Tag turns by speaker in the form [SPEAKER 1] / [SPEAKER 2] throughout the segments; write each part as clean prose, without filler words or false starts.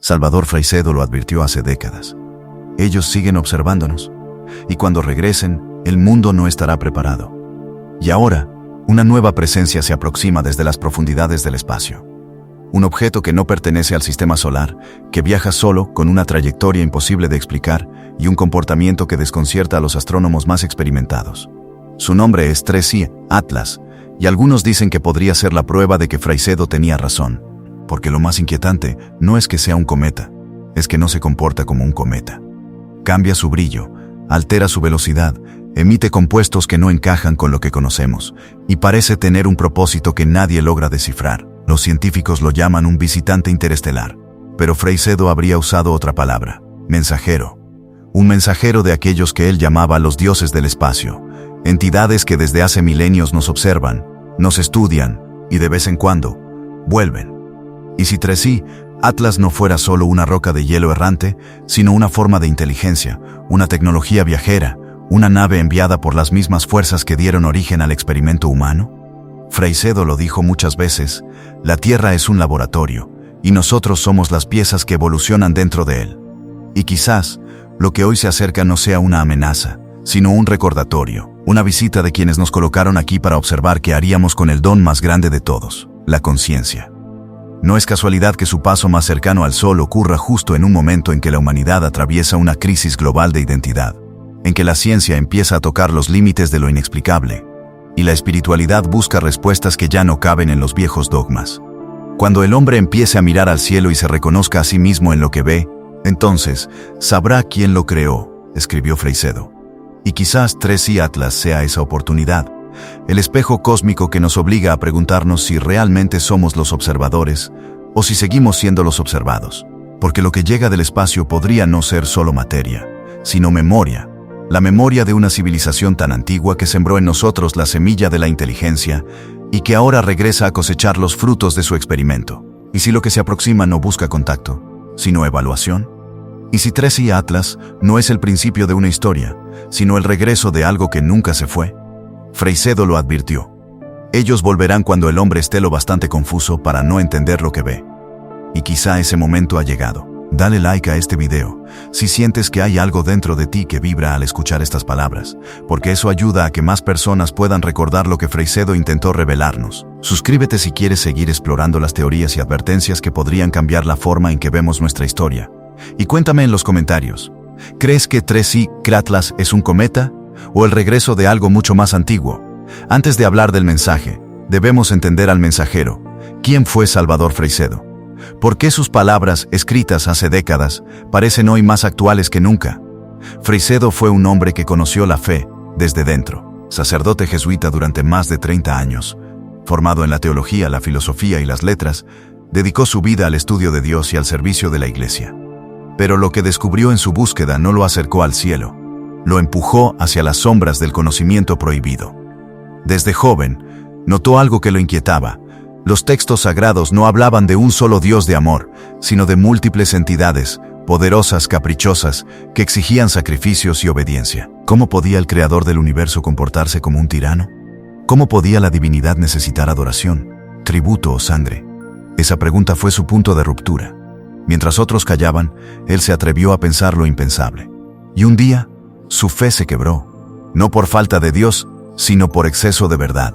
[SPEAKER 1] Salvador Freixedo lo advirtió hace décadas. Ellos siguen observándonos, y cuando regresen, el mundo no estará preparado. Y ahora, una nueva presencia se aproxima desde las profundidades del espacio. Un objeto que no pertenece al sistema solar, que viaja solo, con una trayectoria imposible de explicar y un comportamiento que desconcierta a los astrónomos más experimentados. Su nombre es 3i Atlas, y algunos dicen que podría ser la prueba de que Freixedo tenía razón, porque lo más inquietante no es que sea un cometa, es que no se comporta como un cometa. Cambia su brillo, altera su velocidad, emite compuestos que no encajan con lo que conocemos, y parece tener un propósito que nadie logra descifrar. Los científicos lo llaman un visitante interestelar, pero Freixedo habría usado otra palabra: mensajero. Un mensajero de aquellos que él llamaba los dioses del espacio, entidades que desde hace milenios nos observan, nos estudian y de vez en cuando vuelven. Y si 3i Atlas no fuera solo una roca de hielo errante, sino una forma de inteligencia, una tecnología viajera, una nave enviada por las mismas fuerzas que dieron origen al experimento humano? Freixedo lo dijo muchas veces: la Tierra es un laboratorio, y nosotros somos las piezas que evolucionan dentro de él. Y quizás, lo que hoy se acerca no sea una amenaza, sino un recordatorio, una visita de quienes nos colocaron aquí para observar qué haríamos con el don más grande de todos, la conciencia. No es casualidad que su paso más cercano al Sol ocurra justo en un momento en que la humanidad atraviesa una crisis global de identidad, en que la ciencia empieza a tocar los límites de lo inexplicable, y la espiritualidad busca respuestas que ya no caben en los viejos dogmas. Cuando el hombre empiece a mirar al cielo y se reconozca a sí mismo en lo que ve, entonces sabrá quién lo creó, escribió Freixedo. Y quizás 3i Atlas sea esa oportunidad, el espejo cósmico que nos obliga a preguntarnos si realmente somos los observadores o si seguimos siendo los observados. Porque lo que llega del espacio podría no ser solo materia, sino memoria. La memoria de una civilización tan antigua que sembró en nosotros la semilla de la inteligencia y que ahora regresa a cosechar los frutos de su experimento. ¿Y si lo que se aproxima no busca contacto, sino evaluación? ¿Y si 3i Atlas no es el principio de una historia, sino el regreso de algo que nunca se fue? Freixedo lo advirtió. Ellos volverán cuando el hombre esté lo bastante confuso para no entender lo que ve. Y quizá ese momento ha llegado. Dale like a este video si sientes que hay algo dentro de ti que vibra al escuchar estas palabras, porque eso ayuda a que más personas puedan recordar lo que Freixedo intentó revelarnos. Suscríbete si quieres seguir explorando las teorías y advertencias que podrían cambiar la forma en que vemos nuestra historia. Y cuéntame en los comentarios, ¿crees que 3i Atlas es un cometa o el regreso de algo mucho más antiguo? Antes de hablar del mensaje, debemos entender al mensajero. ¿Quién fue Salvador Freixedo? ¿Por qué sus palabras, escritas hace décadas, parecen hoy más actuales que nunca? Freixedo fue un hombre que conoció la fe desde dentro. Sacerdote jesuita durante más de 30 años, formado en la teología, la filosofía y las letras, dedicó su vida al estudio de Dios y al servicio de la Iglesia. Pero lo que descubrió en su búsqueda no lo acercó al cielo, lo empujó hacia las sombras del conocimiento prohibido. Desde joven, notó algo que lo inquietaba. Los textos sagrados no hablaban de un solo Dios de amor, sino de múltiples entidades, poderosas, caprichosas, que exigían sacrificios y obediencia. ¿Cómo podía el creador del universo comportarse como un tirano? ¿Cómo podía la divinidad necesitar adoración, tributo o sangre? Esa pregunta fue su punto de ruptura. Mientras otros callaban, él se atrevió a pensar lo impensable. Y un día, su fe se quebró, no por falta de Dios, sino por exceso de verdad.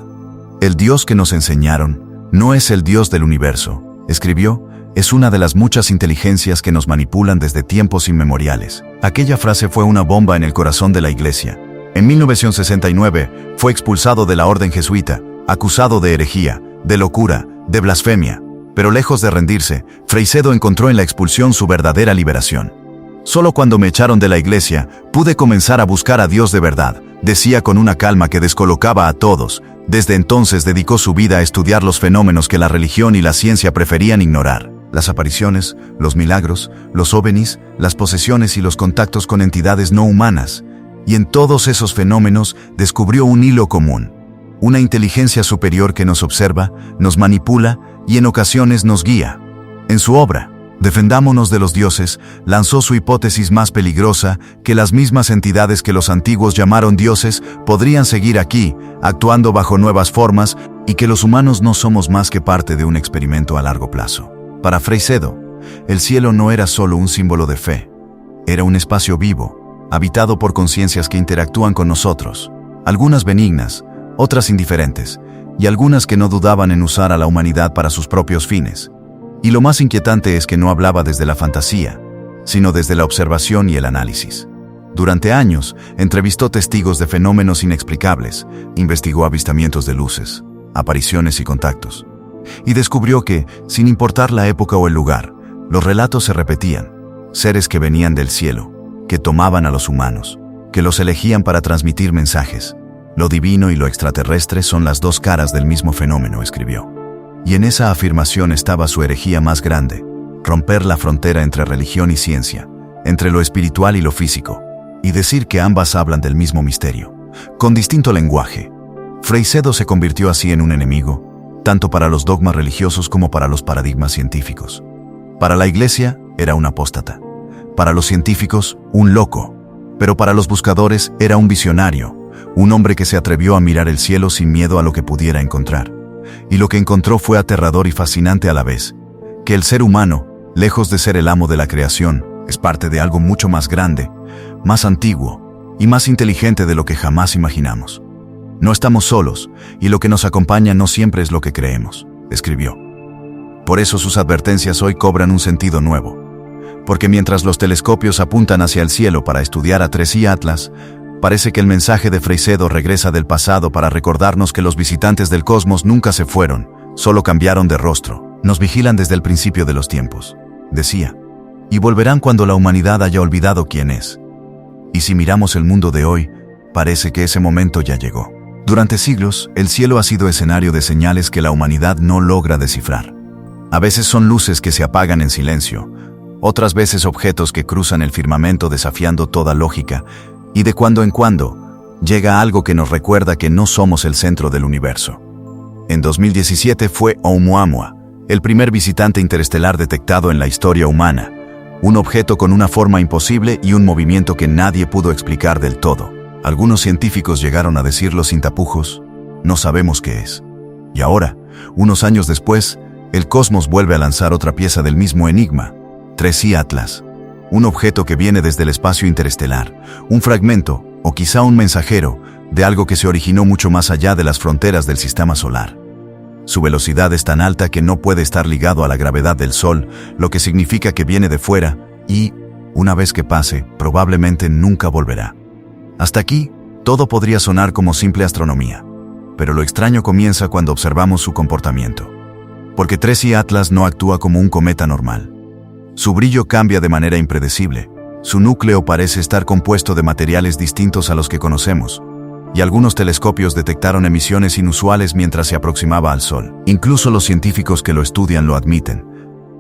[SPEAKER 1] El Dios que nos enseñaron no es el Dios del universo, escribió, es una de las muchas inteligencias que nos manipulan desde tiempos inmemoriales. Aquella frase fue una bomba en el corazón de la Iglesia. En 1969 fue expulsado de la orden jesuita, acusado de herejía, de locura, de blasfemia. Pero lejos de rendirse, Freixedo encontró en la expulsión su verdadera liberación. Solo cuando me echaron de la Iglesia, pude comenzar a buscar a Dios de verdad, decía con una calma que descolocaba a todos. Desde entonces dedicó su vida a estudiar los fenómenos que la religión y la ciencia preferían ignorar. Las apariciones, los milagros, los ovnis, las posesiones y los contactos con entidades no humanas. Y en todos esos fenómenos descubrió un hilo común. Una inteligencia superior que nos observa, nos manipula y en ocasiones nos guía. En su obra, Defendámonos de los dioses, lanzó su hipótesis más peligrosa, que las mismas entidades que los antiguos llamaron dioses podrían seguir aquí, actuando bajo nuevas formas, y que los humanos no somos más que parte de un experimento a largo plazo. Para Freixedo, el cielo no era solo un símbolo de fe. Era un espacio vivo, habitado por conciencias que interactúan con nosotros, algunas benignas, otras indiferentes, y algunas que no dudaban en usar a la humanidad para sus propios fines. Y lo más inquietante es que no hablaba desde la fantasía, sino desde la observación y el análisis. Durante años, entrevistó testigos de fenómenos inexplicables, investigó avistamientos de luces, apariciones y contactos, y descubrió que, sin importar la época o el lugar, los relatos se repetían: seres que venían del cielo, que tomaban a los humanos, que los elegían para transmitir mensajes. Lo divino y lo extraterrestre son las dos caras del mismo fenómeno, escribió. Y en esa afirmación estaba su herejía más grande: romper la frontera entre religión y ciencia, entre lo espiritual y lo físico, y decir que ambas hablan del mismo misterio, con distinto lenguaje. Freycedo se convirtió así en un enemigo, tanto para los dogmas religiosos como para los paradigmas científicos. Para la Iglesia, era un apóstata. Para los científicos, un loco. Pero para los buscadores, era un visionario, un hombre que se atrevió a mirar el cielo sin miedo a lo que pudiera encontrar. Y lo que encontró fue aterrador y fascinante a la vez: que el ser humano, lejos de ser el amo de la creación, es parte de algo mucho más grande, más antiguo y más inteligente de lo que jamás imaginamos. No estamos solos, y lo que nos acompaña no siempre es lo que creemos, escribió. Por eso sus advertencias hoy cobran un sentido nuevo. Porque mientras los telescopios apuntan hacia el cielo para estudiar a 3i Atlas, parece que el mensaje de Freycedo regresa del pasado para recordarnos que los visitantes del cosmos nunca se fueron, solo cambiaron de rostro. Nos vigilan desde el principio de los tiempos, decía, y volverán cuando la humanidad haya olvidado quién es. Y si miramos el mundo de hoy, parece que ese momento ya llegó. Durante siglos, el cielo ha sido escenario de señales que la humanidad no logra descifrar. A veces son luces que se apagan en silencio, otras veces objetos que cruzan el firmamento desafiando toda lógica, y de cuando en cuando, llega algo que nos recuerda que no somos el centro del universo. En 2017 fue Oumuamua, el primer visitante interestelar detectado en la historia humana, un objeto con una forma imposible y un movimiento que nadie pudo explicar del todo. Algunos científicos llegaron a decirlo sin tapujos: no sabemos qué es. Y ahora, unos años después, el cosmos vuelve a lanzar otra pieza del mismo enigma: 3i Atlas, un objeto que viene desde el espacio interestelar, un fragmento, o quizá un mensajero, de algo que se originó mucho más allá de las fronteras del sistema solar. Su velocidad es tan alta que no puede estar ligado a la gravedad del Sol, lo que significa que viene de fuera y, una vez que pase, probablemente nunca volverá. Hasta aquí, todo podría sonar como simple astronomía, pero lo extraño comienza cuando observamos su comportamiento. Porque 3i Atlas no actúa como un cometa normal. Su brillo cambia de manera impredecible, su núcleo parece estar compuesto de materiales distintos a los que conocemos, y algunos telescopios detectaron emisiones inusuales mientras se aproximaba al Sol. Incluso los científicos que lo estudian lo admiten: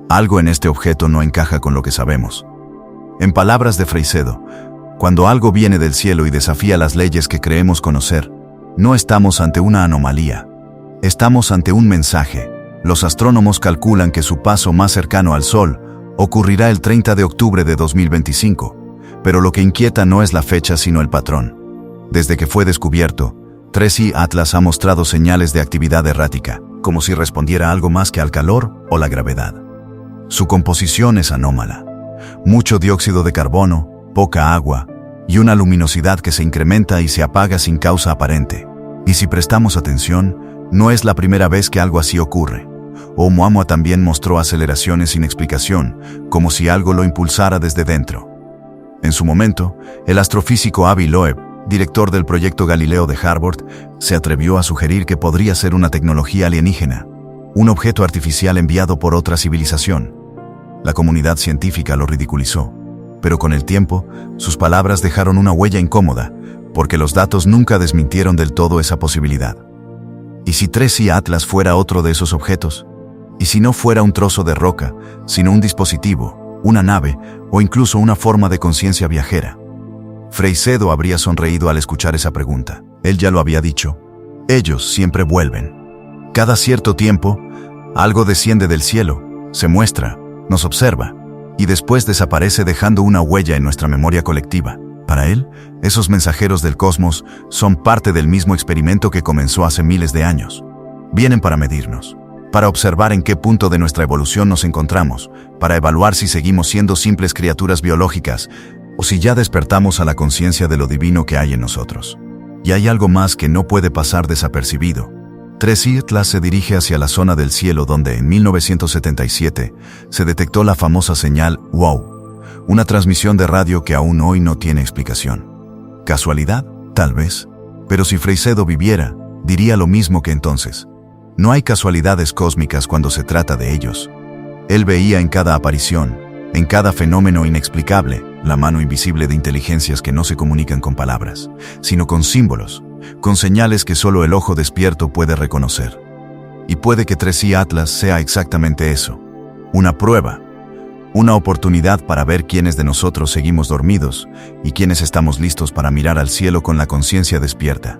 [SPEAKER 1] algo en este objeto no encaja con lo que sabemos. En palabras de Freycedo, cuando algo viene del cielo y desafía las leyes que creemos conocer, no estamos ante una anomalía, estamos ante un mensaje. Los astrónomos calculan que su paso más cercano al Sol ocurrirá el 30 de octubre de 2025, pero lo que inquieta no es la fecha sino el patrón. Desde que fue descubierto, 3i Atlas ha mostrado señales de actividad errática, como si respondiera a algo más que al calor o la gravedad. Su composición es anómala: mucho dióxido de carbono, poca agua, y una luminosidad que se incrementa y se apaga sin causa aparente. Y si prestamos atención, no es la primera vez que algo así ocurre. Oumuamua también mostró aceleraciones sin explicación, como si algo lo impulsara desde dentro. En su momento, el astrofísico Avi Loeb, director del proyecto Galileo de Harvard, se atrevió a sugerir que podría ser una tecnología alienígena, un objeto artificial enviado por otra civilización. La comunidad científica lo ridiculizó, pero con el tiempo, sus palabras dejaron una huella incómoda, porque los datos nunca desmintieron del todo esa posibilidad. ¿Y si 3i Atlas fuera otro de esos objetos? ¿Y si no fuera un trozo de roca, sino un dispositivo, una nave o incluso una forma de conciencia viajera? Freycedo habría sonreído al escuchar esa pregunta. Él ya lo había dicho: ellos siempre vuelven. Cada cierto tiempo, algo desciende del cielo, se muestra, nos observa, y después desaparece dejando una huella en nuestra memoria colectiva. Para él, esos mensajeros del cosmos son parte del mismo experimento que comenzó hace miles de años. Vienen para medirnos, para observar en qué punto de nuestra evolución nos encontramos, para evaluar si seguimos siendo simples criaturas biológicas o si ya despertamos a la conciencia de lo divino que hay en nosotros. Y hay algo más que no puede pasar desapercibido. 3i Atlas se dirige hacia la zona del cielo donde en 1977 se detectó la famosa señal WOW, una transmisión de radio que aún hoy no tiene explicación. ¿Casualidad? Tal vez. Pero si Freycedo viviera, diría lo mismo que entonces. No hay casualidades cósmicas cuando se trata de ellos. Él veía en cada aparición, en cada fenómeno inexplicable, la mano invisible de inteligencias que no se comunican con palabras, sino con símbolos, con señales que solo el ojo despierto puede reconocer. Y puede que 3i Atlas sea exactamente eso, una prueba, una oportunidad para ver quiénes de nosotros seguimos dormidos y quiénes estamos listos para mirar al cielo con la conciencia despierta.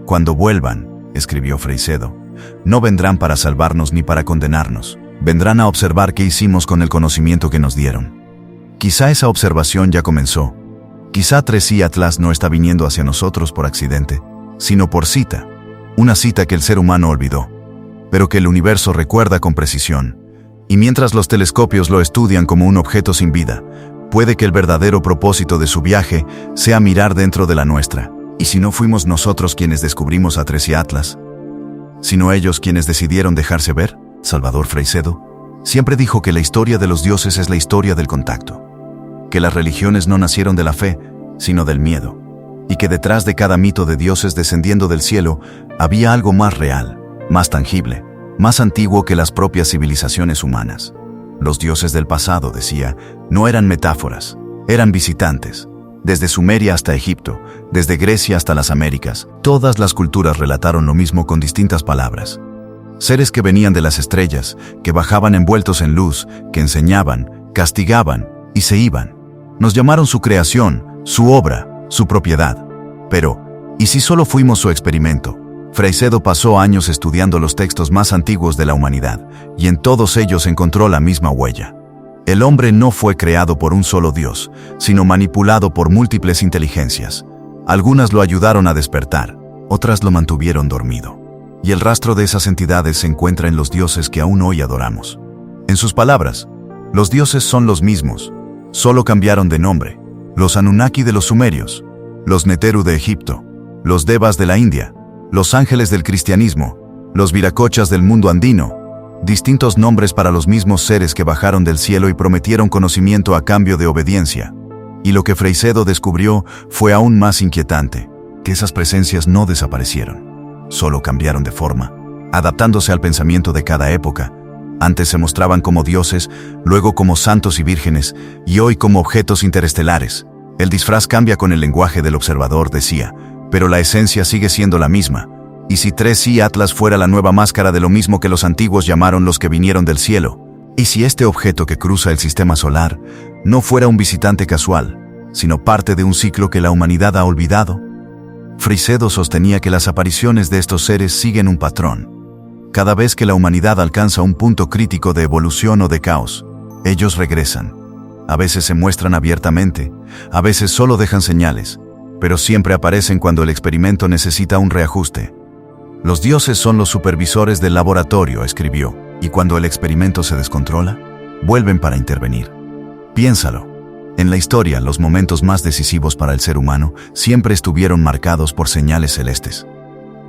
[SPEAKER 1] Cuando vuelvan, escribió Freycedo, no vendrán para salvarnos ni para condenarnos, vendrán a observar qué hicimos con el conocimiento que nos dieron. Quizá esa observación ya comenzó. Quizá 3i Atlas no está viniendo hacia nosotros por accidente, sino por cita, una cita que el ser humano olvidó, pero que el universo recuerda con precisión. Y mientras los telescopios lo estudian como un objeto sin vida, puede que el verdadero propósito de su viaje sea mirar dentro de la nuestra. ¿Y si no fuimos nosotros quienes descubrimos a 3i Atlas? ¿Sino ellos quienes decidieron dejarse ver? Salvador Freycedo siempre dijo que la historia de los dioses es la historia del contacto, que las religiones no nacieron de la fe, sino del miedo, y que detrás de cada mito de dioses descendiendo del cielo había algo más real, más tangible, más antiguo que las propias civilizaciones humanas. Los dioses del pasado, decía, no eran metáforas, eran visitantes. Desde Sumeria hasta Egipto, desde Grecia hasta las Américas, todas las culturas relataron lo mismo con distintas palabras. Seres que venían de las estrellas, que bajaban envueltos en luz, que enseñaban, castigaban y se iban. Nos llamaron su creación, su obra, su propiedad. Pero, ¿y si solo fuimos su experimento? Freycedo pasó años estudiando los textos más antiguos de la humanidad, y en todos ellos encontró la misma huella. El hombre no fue creado por un solo Dios, sino manipulado por múltiples inteligencias. Algunas lo ayudaron a despertar, otras lo mantuvieron dormido. Y el rastro de esas entidades se encuentra en los dioses que aún hoy adoramos. En sus palabras, los dioses son los mismos, solo cambiaron de nombre. Los Anunnaki de los sumerios, los Neteru de Egipto, los Devas de la India, los ángeles del cristianismo, los viracochas del mundo andino, distintos nombres para los mismos seres que bajaron del cielo y prometieron conocimiento a cambio de obediencia. Y lo que Freycedo descubrió fue aún más inquietante, que esas presencias no desaparecieron, solo cambiaron de forma, adaptándose al pensamiento de cada época. Antes se mostraban como dioses, luego como santos y vírgenes, y hoy como objetos interestelares. El disfraz cambia con el lenguaje del observador, decía, pero la esencia sigue siendo la misma. ¿Y si 3i Atlas fuera la nueva máscara de lo mismo que los antiguos llamaron los que vinieron del cielo? ¿Y si este objeto que cruza el sistema solar no fuera un visitante casual, sino parte de un ciclo que la humanidad ha olvidado? Freycedo sostenía que las apariciones de estos seres siguen un patrón. Cada vez que la humanidad alcanza un punto crítico de evolución o de caos, ellos regresan. A veces se muestran abiertamente, a veces solo dejan señales, pero siempre aparecen cuando el experimento necesita un reajuste. Los dioses son los supervisores del laboratorio, escribió, y cuando el experimento se descontrola, vuelven para intervenir. Piénsalo. En la historia, los momentos más decisivos para el ser humano siempre estuvieron marcados por señales celestes.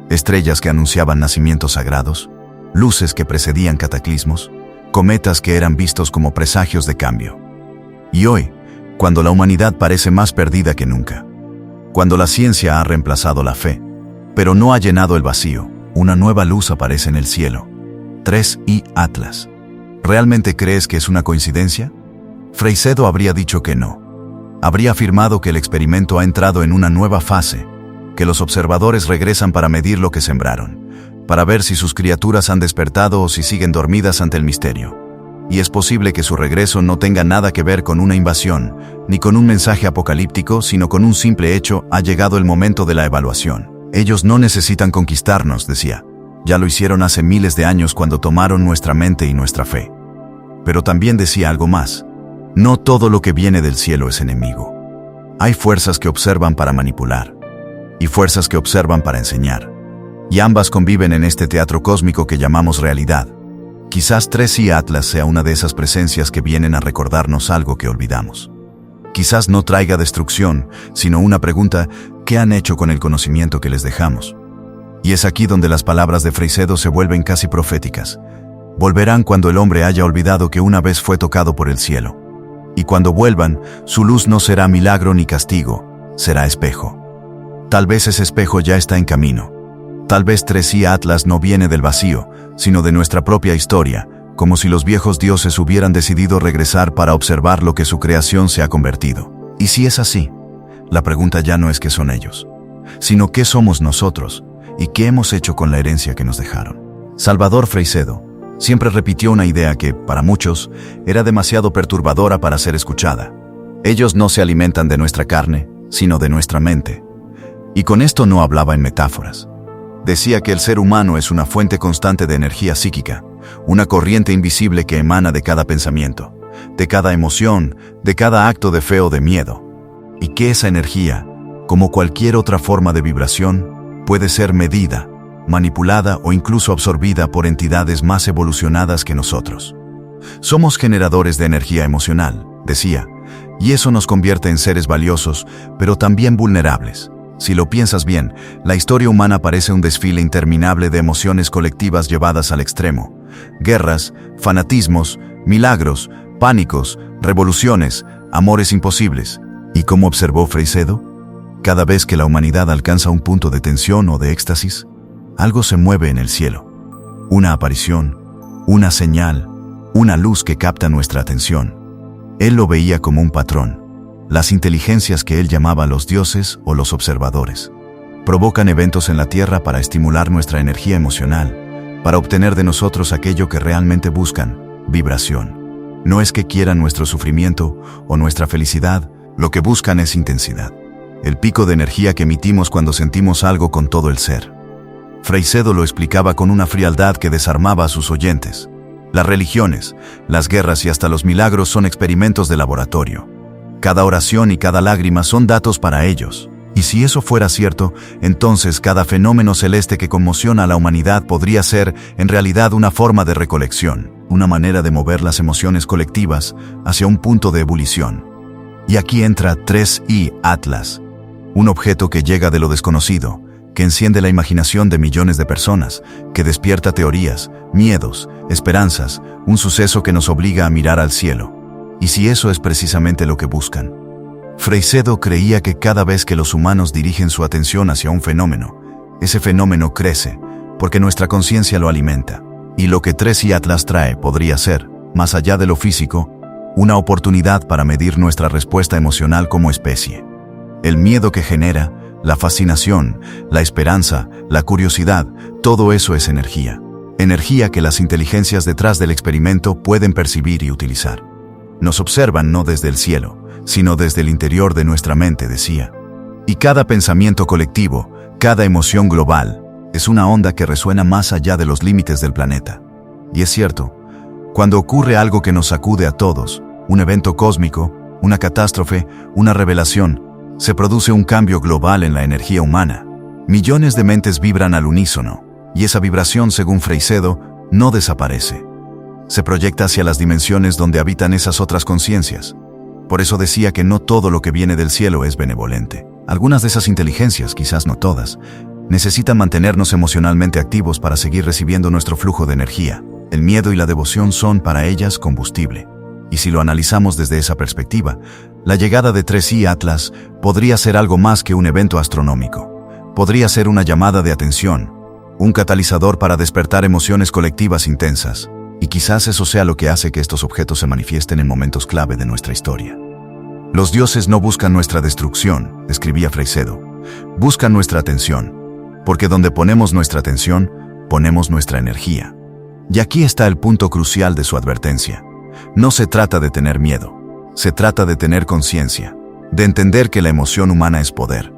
[SPEAKER 1] Estrellas que anunciaban nacimientos sagrados, luces que precedían cataclismos, cometas que eran vistos como presagios de cambio. Y hoy, cuando la humanidad parece más perdida que nunca, cuando la ciencia ha reemplazado la fe, pero no ha llenado el vacío, una nueva luz aparece en el cielo. 3i Atlas. ¿Realmente crees que es una coincidencia? Freycedo habría dicho que no. Habría afirmado que el experimento ha entrado en una nueva fase, que los observadores regresan para medir lo que sembraron, para ver si sus criaturas han despertado o si siguen dormidas ante el misterio. Y es posible que su regreso no tenga nada que ver con una invasión, ni con un mensaje apocalíptico, sino con un simple hecho: ha llegado el momento de la evaluación. Ellos no necesitan conquistarnos, decía. Ya lo hicieron hace miles de años cuando tomaron nuestra mente y nuestra fe. Pero también decía algo más. No todo lo que viene del cielo es enemigo. Hay fuerzas que observan para manipular, y fuerzas que observan para enseñar. Y ambas conviven en este teatro cósmico que llamamos realidad. Quizás 3i Atlas sea una de esas presencias que vienen a recordarnos algo que olvidamos. Quizás no traiga destrucción, sino una pregunta: ¿qué han hecho con el conocimiento que les dejamos? Y es aquí donde las palabras de Freycedo se vuelven casi proféticas. Volverán cuando el hombre haya olvidado que una vez fue tocado por el cielo. Y cuando vuelvan, su luz no será milagro ni castigo, será espejo. Tal vez ese espejo ya está en camino. Tal vez 3i Atlas no viene del vacío, sino de nuestra propia historia, como si los viejos dioses hubieran decidido regresar para observar lo que su creación se ha convertido. Y si es así, la pregunta ya no es qué son ellos, sino qué somos nosotros y qué hemos hecho con la herencia que nos dejaron. Salvador Freycedo siempre repitió una idea que, para muchos, era demasiado perturbadora para ser escuchada. Ellos no se alimentan de nuestra carne, sino de nuestra mente. Y con esto no hablaba en metáforas. Decía que el ser humano es una fuente constante de energía psíquica, una corriente invisible que emana de cada pensamiento, de cada emoción, de cada acto de fe o de miedo. Y que esa energía, como cualquier otra forma de vibración, puede ser medida, manipulada o incluso absorbida por entidades más evolucionadas que nosotros. Somos generadores de energía emocional, decía, y eso nos convierte en seres valiosos, pero también vulnerables. Si lo piensas bien, la historia humana parece un desfile interminable de emociones colectivas llevadas al extremo. Guerras, fanatismos, milagros, pánicos, revoluciones, amores imposibles. ¿Y cómo observó Freycedo? Cada vez que la humanidad alcanza un punto de tensión o de éxtasis, algo se mueve en el cielo. Una aparición, una señal, una luz que capta nuestra atención. Él lo veía como un patrón. Las inteligencias que él llamaba los dioses o los observadores provocan eventos en la Tierra para estimular nuestra energía emocional, para obtener de nosotros aquello que realmente buscan: vibración. No es que quieran nuestro sufrimiento o nuestra felicidad, lo que buscan es intensidad. El pico de energía que emitimos cuando sentimos algo con todo el ser. Freycedo lo explicaba con una frialdad que desarmaba a sus oyentes. Las religiones, las guerras y hasta los milagros son experimentos de laboratorio. Cada oración y cada lágrima son datos para ellos. Y si eso fuera cierto, entonces cada fenómeno celeste que conmociona a la humanidad podría ser, en realidad, una forma de recolección, una manera de mover las emociones colectivas hacia un punto de ebullición. Y aquí entra 3i Atlas, un objeto que llega de lo desconocido, que enciende la imaginación de millones de personas, que despierta teorías, miedos, esperanzas, un suceso que nos obliga a mirar al cielo. ¿Y si eso es precisamente lo que buscan? Freycedo creía que cada vez que los humanos dirigen su atención hacia un fenómeno, ese fenómeno crece, porque nuestra conciencia lo alimenta. Y lo que 3i Atlas trae podría ser, más allá de lo físico, una oportunidad para medir nuestra respuesta emocional como especie. El miedo que genera, la fascinación, la esperanza, la curiosidad, todo eso es energía. Energía que las inteligencias detrás del experimento pueden percibir y utilizar. Nos observan no desde el cielo, sino desde el interior de nuestra mente, decía. Y cada pensamiento colectivo, cada emoción global, es una onda que resuena más allá de los límites del planeta. Y es cierto, cuando ocurre algo que nos sacude a todos, un evento cósmico, una catástrofe, una revelación, se produce un cambio global en la energía humana. Millones de mentes vibran al unísono, y esa vibración, según Freycedo, no desaparece. Se proyecta hacia las dimensiones donde habitan esas otras conciencias. Por eso decía que no todo lo que viene del cielo es benevolente. Algunas de esas inteligencias, quizás no todas, necesitan mantenernos emocionalmente activos para seguir recibiendo nuestro flujo de energía. El miedo y la devoción son para ellas combustible. Y si lo analizamos desde esa perspectiva, la llegada de 3i Atlas podría ser algo más que un evento astronómico. Podría ser una llamada de atención, un catalizador para despertar emociones colectivas intensas. Y quizás eso sea lo que hace que estos objetos se manifiesten en momentos clave de nuestra historia. Los dioses no buscan nuestra destrucción, escribía Freycedo. Buscan nuestra atención, porque donde ponemos nuestra atención, ponemos nuestra energía. Y aquí está el punto crucial de su advertencia. No se trata de tener miedo, se trata de tener conciencia, de entender que la emoción humana es poder,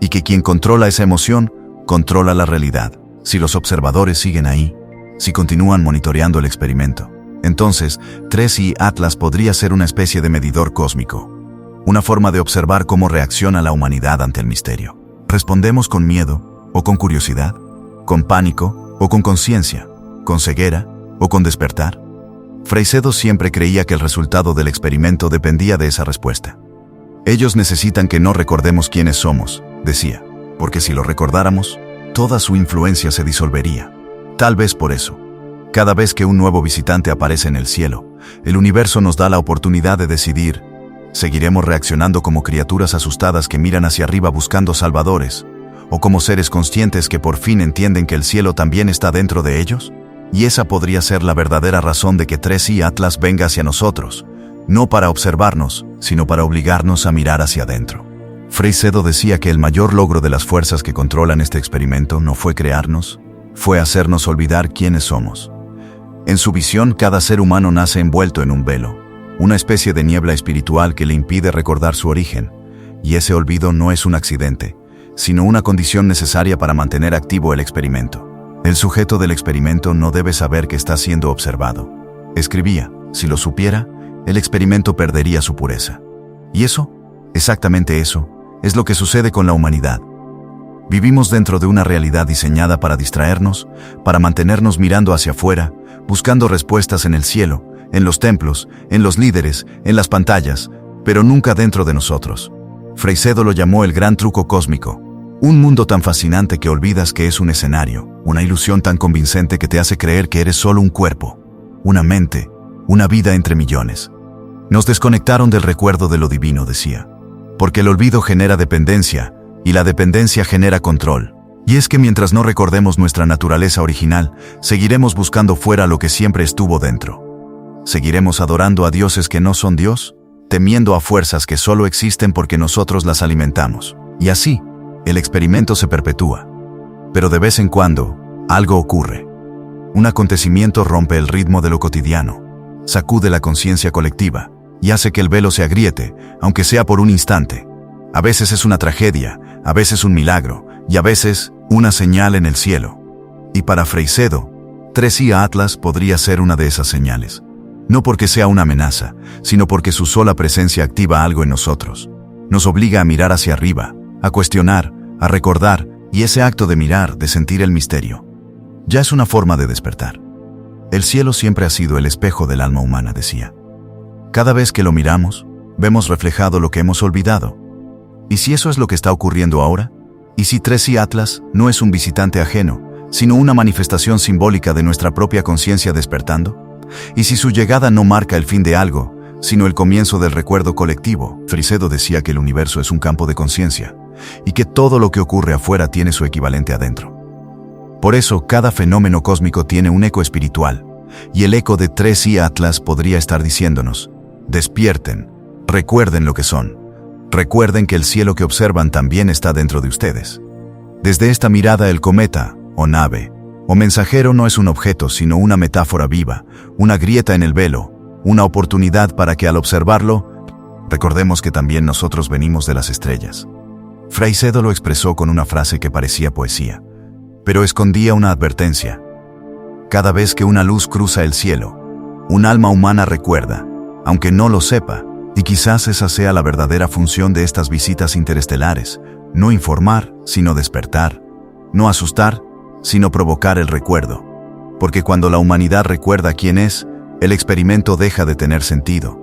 [SPEAKER 1] y que quien controla esa emoción, controla la realidad. Si los observadores siguen ahí, si continúan monitoreando el experimento, entonces 3i Atlas podría ser una especie de medidor cósmico, una forma de observar cómo reacciona la humanidad ante el misterio. ¿Respondemos con miedo o con curiosidad? ¿Con pánico o con conciencia? ¿Con ceguera ¿O con despertar? Freycedo siempre creía que el resultado del experimento dependía de esa respuesta. Ellos necesitan que no recordemos quiénes somos, decía, porque si lo recordáramos, toda su influencia se disolvería. Tal vez por eso, cada vez que un nuevo visitante aparece en el cielo, el universo nos da la oportunidad de decidir: ¿seguiremos reaccionando como criaturas asustadas que miran hacia arriba buscando salvadores, o como seres conscientes que por fin entienden que el cielo también está dentro de ellos? Y esa podría ser la verdadera razón de que 3i Atlas venga hacia nosotros, no para observarnos, sino para obligarnos a mirar hacia adentro. Freycedo decía que el mayor logro de las fuerzas que controlan este experimento no fue crearnos, fue hacernos olvidar quiénes somos. En su visión, cada ser humano nace envuelto en un velo, una especie de niebla espiritual que le impide recordar su origen, y ese olvido no es un accidente, sino una condición necesaria para mantener activo el experimento. El sujeto del experimento no debe saber que está siendo observado. Escribía: si lo supiera, el experimento perdería su pureza. Y eso, exactamente eso, es lo que sucede con la humanidad. Vivimos dentro de una realidad diseñada para distraernos, para mantenernos mirando hacia afuera, buscando respuestas en el cielo, en los templos, en los líderes, en las pantallas, pero nunca dentro de nosotros. Freycedo lo llamó el gran truco cósmico, un mundo tan fascinante que olvidas que es un escenario, una ilusión tan convincente que te hace creer que eres solo un cuerpo, una mente, una vida entre millones. Nos desconectaron del recuerdo de lo divino, decía, porque el olvido genera dependencia, y la dependencia genera control. Y es que mientras no recordemos nuestra naturaleza original, seguiremos buscando fuera lo que siempre estuvo dentro. Seguiremos adorando a dioses que no son Dios, temiendo a fuerzas que solo existen porque nosotros las alimentamos. Y así, el experimento se perpetúa. Pero de vez en cuando, algo ocurre. Un acontecimiento rompe el ritmo de lo cotidiano, sacude la conciencia colectiva y hace que el velo se agriete, aunque sea por un instante. A veces es una tragedia, a veces un milagro, y a veces una señal en el cielo. Y para Freycedo, 3i Atlas podría ser una de esas señales. No porque sea una amenaza, sino porque su sola presencia activa algo en nosotros. Nos obliga a mirar hacia arriba, a cuestionar, a recordar, y ese acto de mirar, de sentir el misterio, ya es una forma de despertar. El cielo siempre ha sido el espejo del alma humana, decía. Cada vez que lo miramos, vemos reflejado lo que hemos olvidado. ¿Y si eso es lo que está ocurriendo ahora? ¿Y si 3i Atlas no es un visitante ajeno, sino una manifestación simbólica de nuestra propia conciencia despertando? ¿Y si su llegada no marca el fin de algo, sino el comienzo del recuerdo colectivo? Freycedo decía que el universo es un campo de conciencia, y que todo lo que ocurre afuera tiene su equivalente adentro. Por eso, cada fenómeno cósmico tiene un eco espiritual, y el eco de 3i Atlas podría estar diciéndonos: despierten, recuerden lo que son. Recuerden que el cielo que observan también está dentro de ustedes. Desde esta mirada, el cometa, o nave, o mensajero no es un objeto, sino una metáfora viva, una grieta en el velo, una oportunidad para que al observarlo, recordemos que también nosotros venimos de las estrellas. Freycedo lo expresó con una frase que parecía poesía, pero escondía una advertencia. Cada vez que una luz cruza el cielo, un alma humana recuerda, aunque no lo sepa. Y quizás esa sea la verdadera función de estas visitas interestelares: no informar, sino despertar; no asustar, sino provocar el recuerdo. Porque cuando la humanidad recuerda quién es, el experimento deja de tener sentido.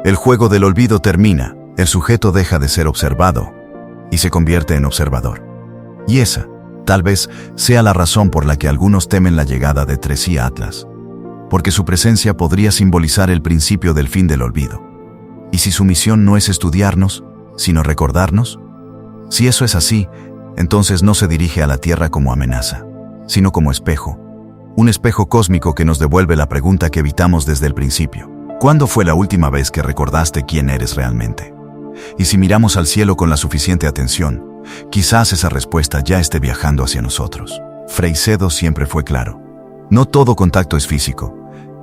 [SPEAKER 1] El juego del olvido termina, el sujeto deja de ser observado y se convierte en observador. Y esa, tal vez, sea la razón por la que algunos temen la llegada de 3i Atlas, porque su presencia podría simbolizar el principio del fin del olvido. ¿Y si su misión no es estudiarnos, sino recordarnos? Si eso es así, entonces no se dirige a la Tierra como amenaza, sino como espejo. Un espejo cósmico que nos devuelve la pregunta que evitamos desde el principio: ¿cuándo fue la última vez que recordaste quién eres realmente? Y si miramos al cielo con la suficiente atención, quizás esa respuesta ya esté viajando hacia nosotros. Freycedo siempre fue claro: no todo contacto es físico,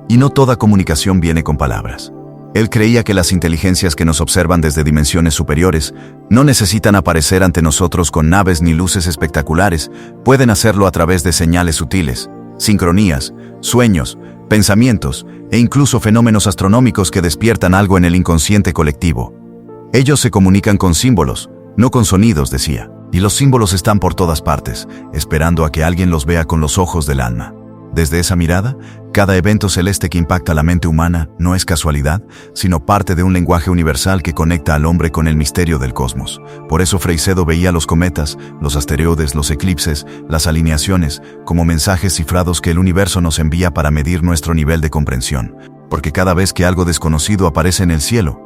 [SPEAKER 1] y no toda comunicación viene con palabras. Él creía que las inteligencias que nos observan desde dimensiones superiores no necesitan aparecer ante nosotros con naves ni luces espectaculares, pueden hacerlo a través de señales sutiles, sincronías, sueños, pensamientos e incluso fenómenos astronómicos que despiertan algo en el inconsciente colectivo. Ellos se comunican con símbolos, no con sonidos, decía, y los símbolos están por todas partes, esperando a que alguien los vea con los ojos del alma. Desde esa mirada, Cada evento celeste que impacta la mente humana no es casualidad, sino parte de un lenguaje universal que conecta al hombre con el misterio del cosmos. Por eso Freycedo veía los cometas, los asteroides, los eclipses, las alineaciones, como mensajes cifrados que el universo nos envía para medir nuestro nivel de comprensión. Porque cada vez que algo desconocido aparece en el cielo,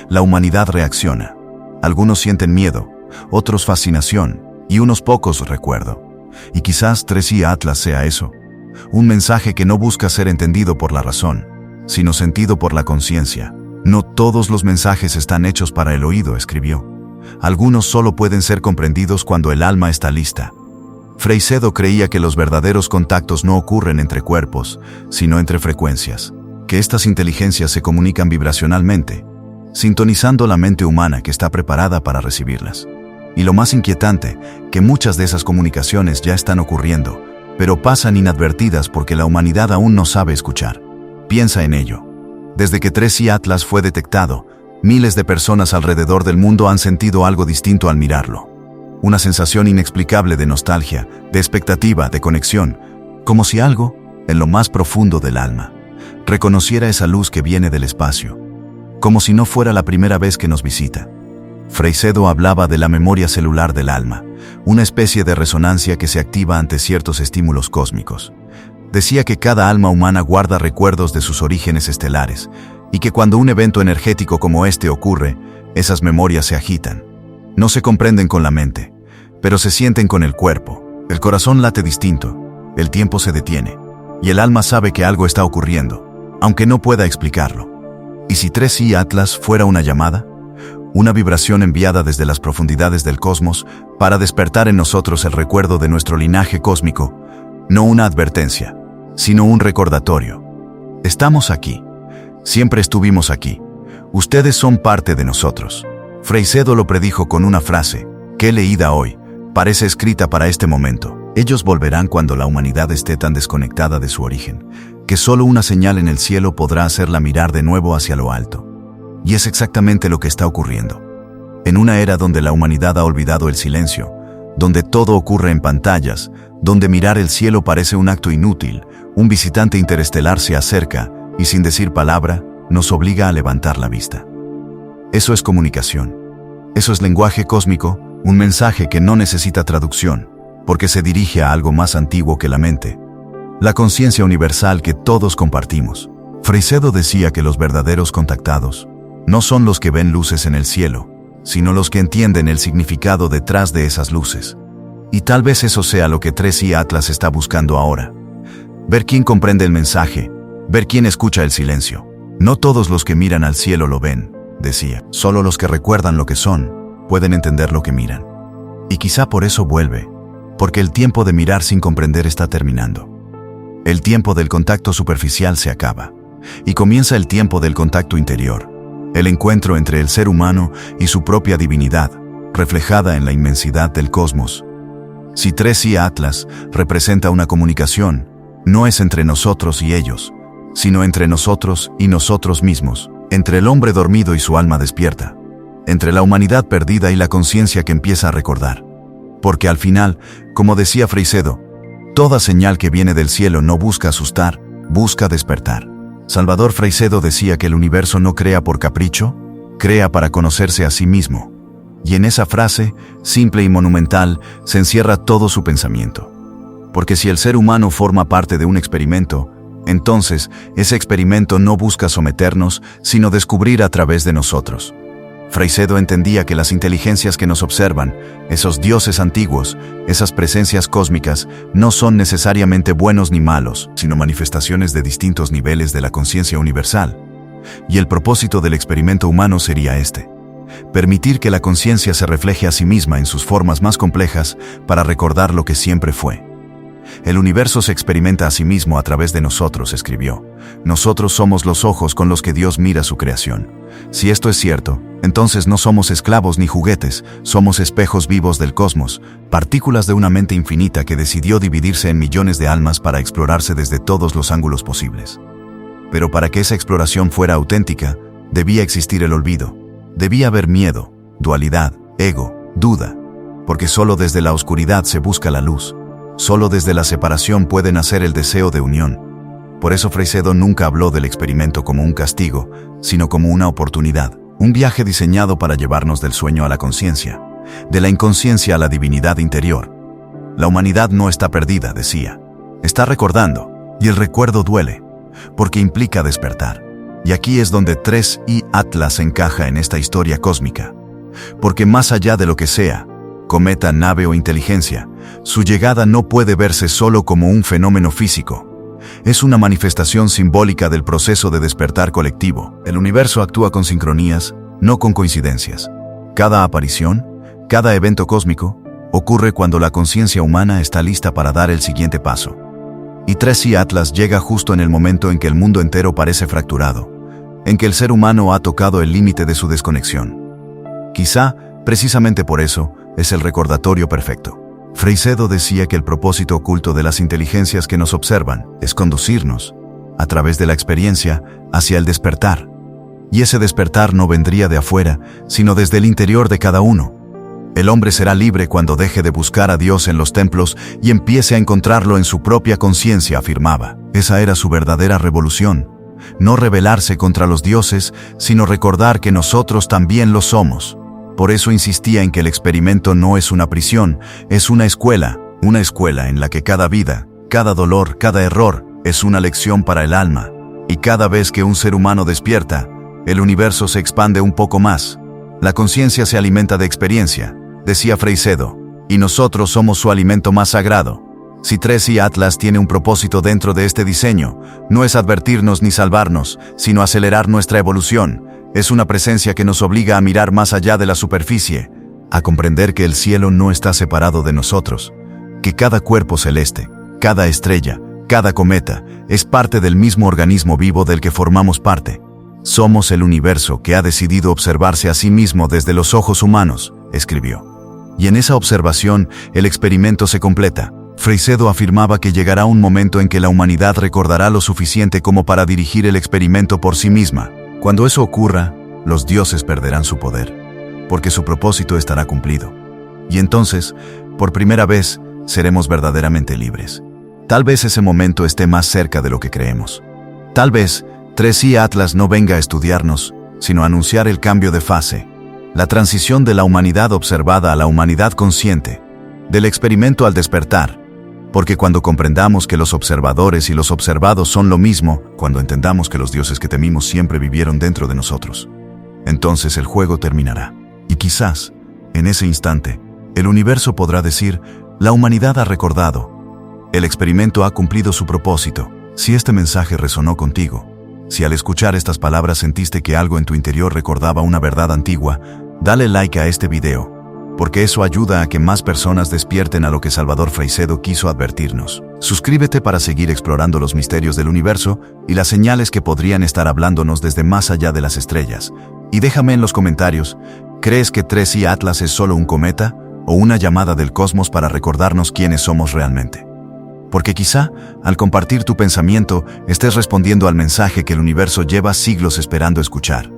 [SPEAKER 1] la humanidad reacciona. Algunos sienten miedo, otros fascinación, y unos pocos recuerdo. Y quizás 3i Atlas sea eso. Un mensaje que no busca ser entendido por la razón, sino sentido por la conciencia. No todos los mensajes están hechos para el oído, escribió. Algunos solo pueden ser comprendidos cuando el alma está lista. Freycedo creía que los verdaderos contactos no ocurren entre cuerpos, sino entre frecuencias, que estas inteligencias se comunican vibracionalmente, sintonizando la mente humana que está preparada para recibirlas. Y lo más inquietante, que muchas de esas comunicaciones ya están ocurriendo, pero pasan inadvertidas porque la humanidad aún no sabe escuchar. Piensa en ello. Desde que 3i Atlas fue detectado, miles de personas alrededor del mundo han sentido algo distinto al mirarlo. Una sensación inexplicable de nostalgia, de expectativa, de conexión, como si algo, en lo más profundo del alma, reconociera esa luz que viene del espacio, como si no fuera la primera vez que nos visita. Freycedo hablaba de la memoria celular del alma, una especie de resonancia que se activa ante ciertos estímulos cósmicos. Decía que cada alma humana guarda recuerdos de sus orígenes estelares, y que cuando un evento energético como este ocurre, esas memorias se agitan. No se comprenden con la mente, pero se sienten con el cuerpo. El corazón late distinto, el tiempo se detiene, y el alma sabe que algo está ocurriendo, aunque no pueda explicarlo. ¿Y si 3i Atlas fuera una llamada? Una vibración enviada desde las profundidades del cosmos para despertar en nosotros el recuerdo de nuestro linaje cósmico, no una advertencia, sino un recordatorio. Estamos aquí. Siempre estuvimos aquí. Ustedes son parte de nosotros. Freycedo lo predijo con una frase, que leída hoy, parece escrita para este momento. Ellos volverán cuando la humanidad esté tan desconectada de su origen, que solo una señal en el cielo podrá hacerla mirar de nuevo hacia lo alto. Y es exactamente lo que está ocurriendo. En una era donde la humanidad ha olvidado el silencio, donde todo ocurre en pantallas, donde mirar el cielo parece un acto inútil, un visitante interestelar se acerca y sin decir palabra, nos obliga a levantar la vista. Eso es comunicación. Eso es lenguaje cósmico, un mensaje que no necesita traducción, porque se dirige a algo más antiguo que la mente, la conciencia universal que todos compartimos. Freycedo decía que los verdaderos contactados no son los que ven luces en el cielo, sino los que entienden el significado detrás de esas luces. Y tal vez eso sea lo que 3i Atlas está buscando ahora. Ver quién comprende el mensaje, ver quién escucha el silencio. No todos los que miran al cielo lo ven, decía. Solo los que recuerdan lo que son, pueden entender lo que miran. Y quizá por eso vuelve, porque el tiempo de mirar sin comprender está terminando. El tiempo del contacto superficial se acaba, y comienza el tiempo del contacto interior. El encuentro entre el ser humano y su propia divinidad, reflejada en la inmensidad del cosmos. Si 3i Atlas representa una comunicación, no es entre nosotros y ellos, sino entre nosotros y nosotros mismos, entre el hombre dormido y su alma despierta, entre la humanidad perdida y la conciencia que empieza a recordar. Porque al final, como decía Freycedo, toda señal que viene del cielo no busca asustar, busca despertar. Salvador Freycedo decía que el universo no crea por capricho, crea para conocerse a sí mismo. Y en esa frase, simple y monumental, se encierra todo su pensamiento. Porque si el ser humano forma parte de un experimento, entonces ese experimento no busca someternos, sino descubrir a través de nosotros. Freycedo entendía que las inteligencias que nos observan, esos dioses antiguos, esas presencias cósmicas, no son necesariamente buenos ni malos, sino manifestaciones de distintos niveles de la conciencia universal. Y el propósito del experimento humano sería este: permitir que la conciencia se refleje a sí misma en sus formas más complejas para recordar lo que siempre fue. El universo se experimenta a sí mismo a través de nosotros, escribió. Nosotros somos los ojos con los que Dios mira su creación. Si esto es cierto, entonces no somos esclavos ni juguetes, somos espejos vivos del cosmos, partículas de una mente infinita que decidió dividirse en millones de almas para explorarse desde todos los ángulos posibles. Pero para que esa exploración fuera auténtica, debía existir el olvido. Debía haber miedo, dualidad, ego, duda, porque solo desde la oscuridad se busca la luz. Solo desde la separación puede nacer el deseo de unión. Por eso Freycedo nunca habló del experimento como un castigo, sino como una oportunidad, un viaje diseñado para llevarnos del sueño a la conciencia, de la inconsciencia a la divinidad interior. La humanidad no está perdida, decía. Está recordando, y el recuerdo duele, porque implica despertar. Y aquí es donde 3i Atlas encaja en esta historia cósmica. Porque más allá de lo que sea, cometa, nave o inteligencia, su llegada no puede verse solo como un fenómeno físico. Es una manifestación simbólica del proceso de despertar colectivo. El universo actúa con sincronías, no con coincidencias. Cada aparición, cada evento cósmico, ocurre cuando la conciencia humana está lista para dar el siguiente paso. Y 3i Atlas llega justo en el momento en que el mundo entero parece fracturado, en que el ser humano ha tocado el límite de su desconexión. Quizá, precisamente por eso, es el recordatorio perfecto. Freycedo decía que el propósito oculto de las inteligencias que nos observan es conducirnos, a través de la experiencia, hacia el despertar. Y ese despertar no vendría de afuera, sino desde el interior de cada uno. El hombre será libre cuando deje de buscar a Dios en los templos y empiece a encontrarlo en su propia conciencia, afirmaba. Esa era su verdadera revolución. No rebelarse contra los dioses, sino recordar que nosotros también lo somos. Por eso insistía en que el experimento no es una prisión, es una escuela en la que cada vida, cada dolor, cada error es una lección para el alma. Y cada vez que un ser humano despierta, el universo se expande un poco más. La conciencia se alimenta de experiencia, decía Freycedo, y nosotros somos su alimento más sagrado. Si 3i Atlas tiene un propósito dentro de este diseño, no es advertirnos ni salvarnos, sino acelerar nuestra evolución. Es una presencia que nos obliga a mirar más allá de la superficie, a comprender que el cielo no está separado de nosotros, que cada cuerpo celeste, cada estrella, cada cometa, es parte del mismo organismo vivo del que formamos parte. Somos el universo que ha decidido observarse a sí mismo desde los ojos humanos, escribió. Y en esa observación, el experimento se completa. Freycedo afirmaba que llegará un momento en que la humanidad recordará lo suficiente como para dirigir el experimento por sí misma. Cuando eso ocurra, los dioses perderán su poder, porque su propósito estará cumplido. Y entonces, por primera vez, seremos verdaderamente libres. Tal vez ese momento esté más cerca de lo que creemos. Tal vez 3i Atlas no venga a estudiarnos, sino a anunciar el cambio de fase, la transición de la humanidad observada a la humanidad consciente, del experimento al despertar. Porque cuando comprendamos que los observadores y los observados son lo mismo, cuando entendamos que los dioses que temimos siempre vivieron dentro de nosotros, entonces el juego terminará. Y quizás, en ese instante, el universo podrá decir, la humanidad ha recordado. El experimento ha cumplido su propósito. Si este mensaje resonó contigo, si al escuchar estas palabras sentiste que algo en tu interior recordaba una verdad antigua, dale like a este video, porque eso ayuda a que más personas despierten a lo que Salvador Freycedo quiso advertirnos. Suscríbete para seguir explorando los misterios del universo y las señales que podrían estar hablándonos desde más allá de las estrellas. Y déjame en los comentarios, ¿crees que 3i Atlas es solo un cometa o una llamada del cosmos para recordarnos quiénes somos realmente? Porque quizá, al compartir tu pensamiento, estés respondiendo al mensaje que el universo lleva siglos esperando escuchar.